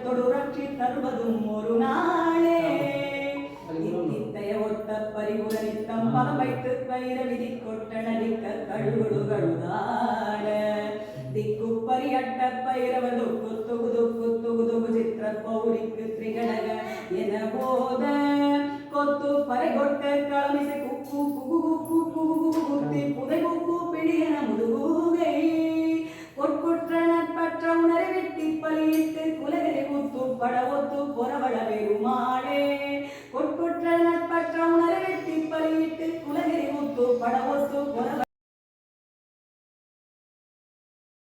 தொடு ரட்சி தருவதும் ஒரு நாளே இத்தித்தைய ஒத்த பரிபுர நித்தம் பலம் வைத்து பயிர விதி கொட்ட நடிக்க கழுகுடு கழுதாட திக்கு பரியட்ட பயிரவர் துக்கு துகு துக்கு துகு துகு சித்திர பௌரிக்கு திரிகடக என போத கொத்து பறை கொட்ட களமிசை குக்கு குகு குகு குகு